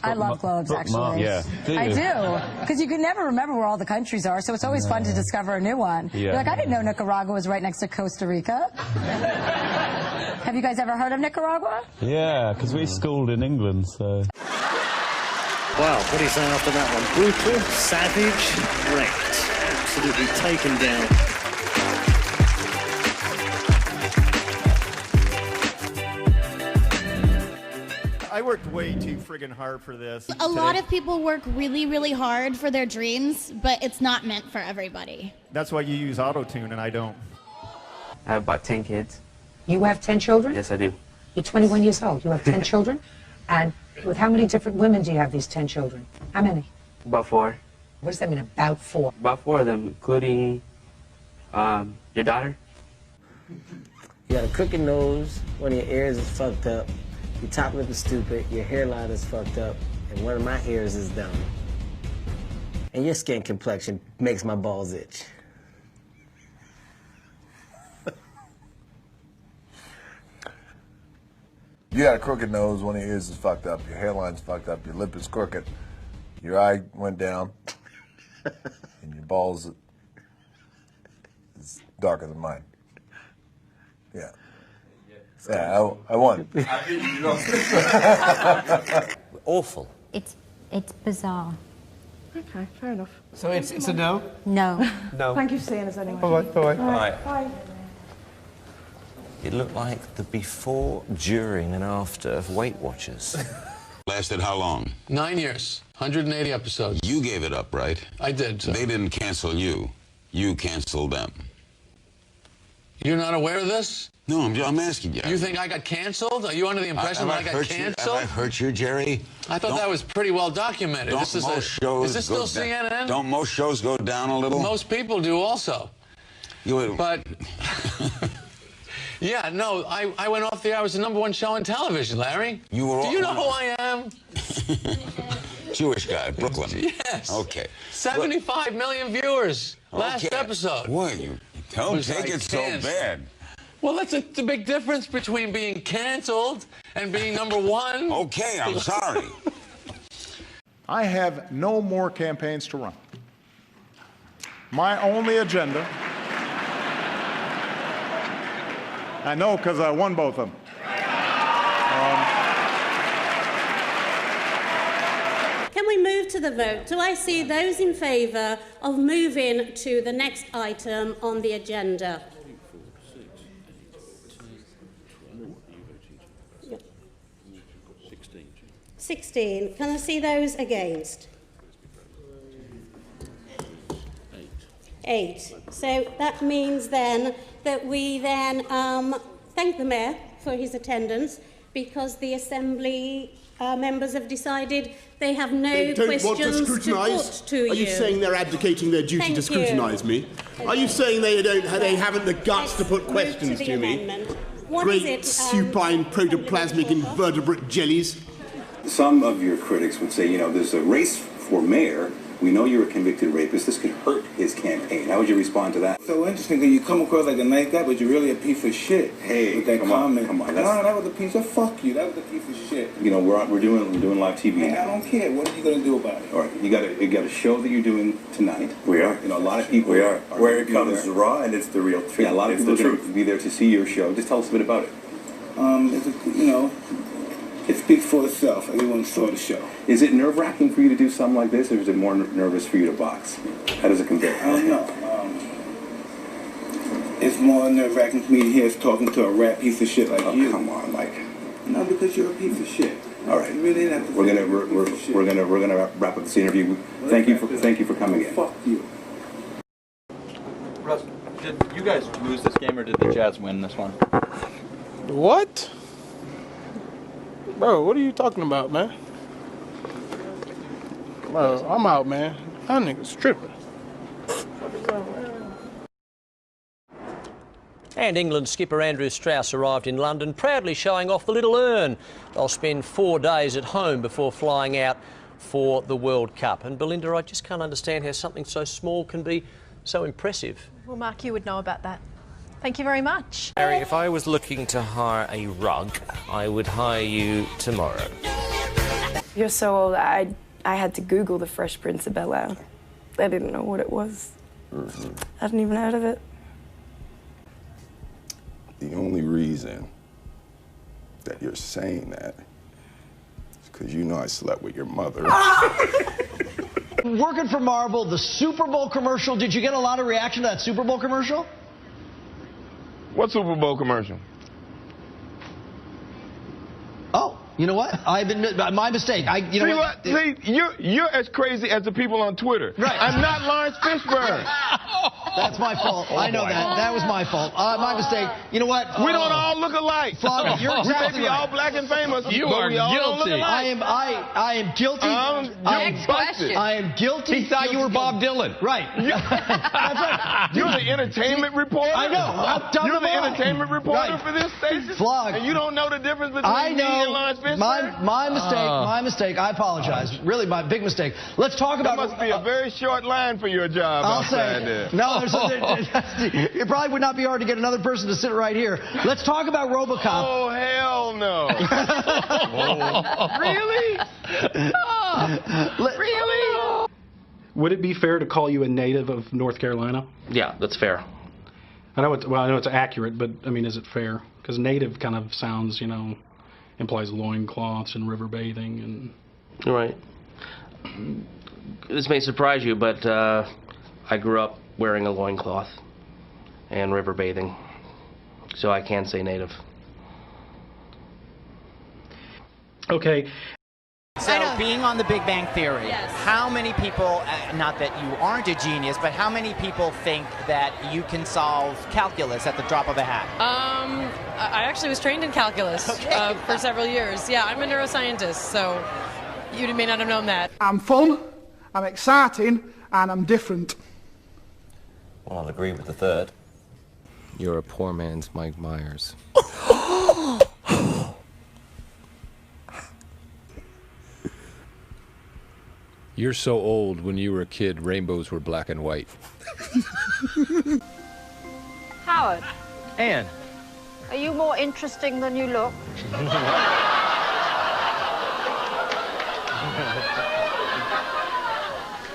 I love globes, actually. Yeah. I do, because you can never remember where all the countries are, so it's always fun to discover a new one. Yeah. You're like, I didn't know Nicaragua was right next to Costa Rica. Have you guys ever heard of Nicaragua? Yeah, because we schooled in England, so... Wow, what do you say after that one? Brutal, savage, wrecked. Absolutely taken down. I worked way too friggin' hard for this. A lot of people work really, really hard for their dreams, but it's not meant for everybody. That's why you use auto-tune and I don't. I have about 10 kids. You have 10 children? Yes, I do. You're 21 years old. You have 10 children? And with how many different women do you have these 10 children? How many? About 4. What does that mean, about 4? About 4 of them, including your daughter. You got a crooked nose, one of your ears is fucked up, your top lip is stupid, your hairline is fucked up, and one of my ears is dumb. And your skin complexion makes my balls itch. You got a crooked nose, one of your ears is fucked up, your hairline's fucked up, your lip is crooked, your eye went down, and your balls is darker than mine. Yeah. Yeah, I won. Awful. It's bizarre. Okay, fair enough. So it's a no? No. No. Thank you for seeing us anyway. Bye-bye. Bye-bye. Bye. Bye. It looked like the before, during, and after of Weight Watchers. Lasted how long? 9 years, 180 episodes. You gave it up, right? I did. So. They didn't cancel you. You canceled them. You're not aware of this? No, I'm asking you. You think I got canceled? Are you under the impression that I got canceled? Have I hurt you, Jerry? I thought that was pretty well documented. Is this still CNN? Don't most shows go down a little? Most people do also. But... Yeah, no, I went off the air. I was the #1 show on television, Larry. Do you know who I am? Jewish guy, Brooklyn. Yes. Okay. 75 million viewers last episode. Boy, you don't take it so bad. Well, that's the big difference between being canceled and being #1. Okay, I'm sorry. I have no more campaigns to run. My only agenda... I know, because I won both of them. Can we move to the vote? Do I see those in favour of moving to the next item on the agenda? Yep. 16. Can I see those against? 8. So that means then that we then thank the Mayor for his attendance, because the Assembly members have decided they have no questions to put to you. Are you saying they're abdicating their duty to scrutinise me? Are you saying they haven't the guts to put questions to me? Great supine protoplasmic invertebrate jellies. Some of your critics would say, you know, there's a race for mayor. We know you're a convicted rapist. This could hurt his campaign. How would you respond to that? So interesting that you come across like a nice guy, but you're really a piece of shit. Hey, with that comment. Come on. No, that was a piece of fuck you. That was a piece of shit. You know, we're doing live TV. Hey, I don't care. What are you gonna do about it? All right, you got a show that you're doing tonight. We are. You know, a lot of people. We are. Where it comes raw and it's the real truth. Yeah, a lot of people are going to be there to see your show. Just tell us a bit about it. It speaks for itself. Everyone saw the show. Is it nerve-wracking for you to do something like this, or is it more nervous for you to box? How does it compare? I don't know. It's more nerve-wracking for me to hear us talking to a rat piece of shit like you. Come on, Mike. No, because you're a piece of shit. All right. You really have to we're gonna wrap up this interview. Thank you for coming in. Fuck you. Russ, did you guys lose this game or did the Jazz win this one? What? Bro, what are you talking about, man? Bro, I'm out, man. That nigga's tripping. And England skipper Andrew Strauss arrived in London, proudly showing off the little urn. They'll spend 4 days at home before flying out for the World Cup. And Belinda, I just can't understand how something so small can be so impressive. Well, Mark, you would know about that. Thank you very much. Harry, if I was looking to hire a rug, I would hire you tomorrow. You're so old, I had to Google the Fresh Prince of Bel-Air. I didn't know what it was. I hadn't even heard of it. The only reason that you're saying that is because you know I slept with your mother. Working for Marvel, the Super Bowl commercial, did you get a lot of reaction to that Super Bowl commercial? What Super Bowl commercial? Oh, you know what? I've admit my mistake. You know what? See, you're as crazy as the people on Twitter. Right. I'm not Lawrence Fishburne. That's my fault. I know that. That was my fault. My mistake. You know what? We don't all look alike. Flog, you're we may exactly be right. all black and famous. You but are we all don't look guilty. alike. I am guilty. Next question. I am guilty. He thought you were Bob Dylan. Right. That's right. You're the entertainment reporter? I know. How dumb You're am the I? entertainment reporter Right. for this station? Flog. And you don't know the difference between I me and Lawrence know. Fishburne? My mistake. My mistake. I apologize. Really, my big mistake. Let's talk about. That must be a very short line for your job I'll outside say. there. No, it probably would not be hard to get another person to sit right here. Let's talk about RoboCop. Oh, hell no. Really? Really? Would it be fair to call you a native of North Carolina? Yeah, that's fair. I know it's accurate, but I mean, is it fair? Because native kind of sounds, implies loincloths and river bathing and. Right. This may surprise you, but I grew up wearing a loincloth and river bathing, so I can say native. Okay. So, being on The Big Bang Theory, how many people, not that you aren't a genius, but how many people think that you can solve calculus at the drop of a hat? I actually was trained in calculus for several years. Yeah, I'm a neuroscientist, so you may not have known that. I'm fun, I'm exciting, and I'm different. Well, I'll agree with the third. You're a poor man's Mike Myers. You're so old. When you were a kid, rainbows were black and white. Howard, Anne. are you more interesting than you look?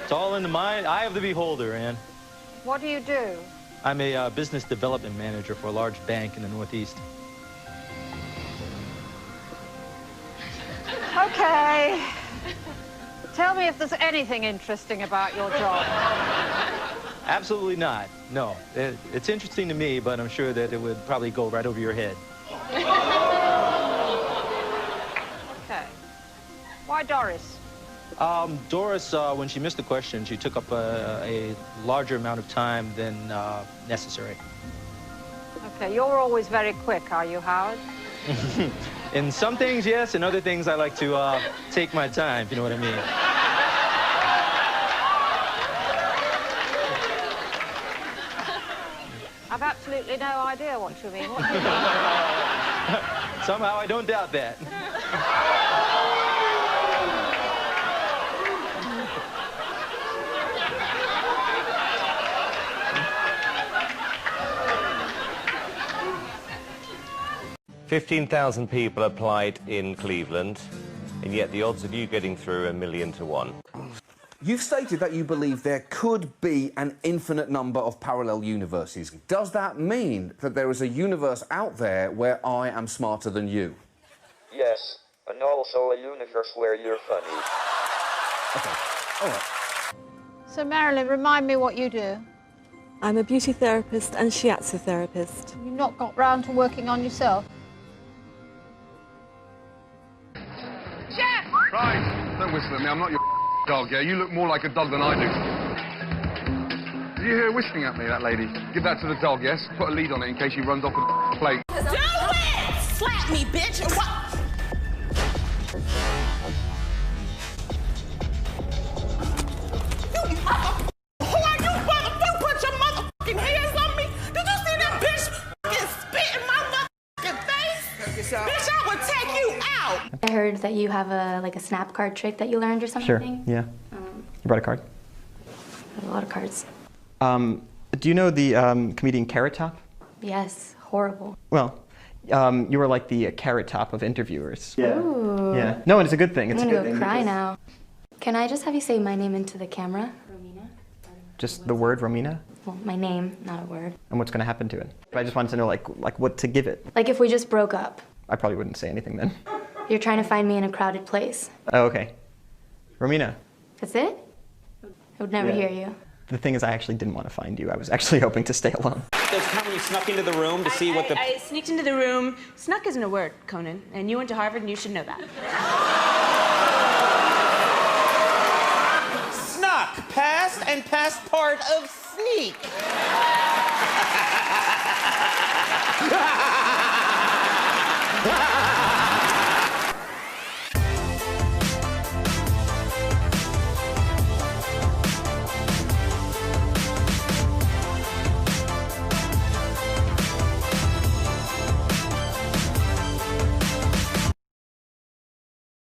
It's all in the mind, eye of the beholder, Anne. What do you do? I'm a business development manager for a large bank in the Northeast. Okay. Tell me if there's anything interesting about your job. Absolutely not. No. It's interesting to me, but I'm sure that it would probably go right over your head. Okay. Why Doris? Doris, when she missed the question, she took up a larger amount of time than necessary. Okay, you're always very quick, are you, Howard? In some things, yes. In other things, I like to take my time, if you know what I mean. I've absolutely no idea what you mean. What do you mean? Somehow, I don't doubt that. 15,000 people applied in Cleveland, and yet the odds of you getting through are 1,000,000 to 1. You've stated that you believe there could be an infinite number of parallel universes. Does that mean that there is a universe out there where I am smarter than you? Yes, and also a universe where you're funny. Okay, all right. So, Marilyn, remind me what you do. I'm a beauty therapist and shiatsu therapist. You've not got round to working on yourself? Right, don't whistle at me. I'm not your dog, yeah? You look more like a dog than I do. Did you hear her whistling at me, that lady? Give that to the dog, yes? Put a lead on it in case she runs off with the plate. Do it! Slap me, bitch! What? You motherfucker! Who are you, motherfucker? Put your motherfucking hands on me! Did you see that bitch fucking spit in my motherfucking face? Bitch, I would take you out! I heard that you have a snap card trick that you learned or something. Sure, yeah. You brought a card? I have a lot of cards. Do you know the comedian Carrot Top? Yes, horrible. Well, You were like the carrot top of interviewers. Yeah. Ooh. Yeah. No, it's a good thing. It's I'm a gonna good go thing. cry now. Can I just have you say my name into the camera? Just the word Romina? Well, my name, not a word. And what's going to happen to it? But I just wanted to know, like what to give it. Like if we just broke up. I probably wouldn't say anything then. You're trying to find me in a crowded place. Oh, okay. Romina. That's it? I would never hear you. The thing is, I actually didn't want to find you. I was actually hoping to stay alone. There's a time when you snuck into the room to see what the... I sneaked into the room. Snuck isn't a word, Conan. And you went to Harvard and you should know that. Snuck, past and past part of sneak.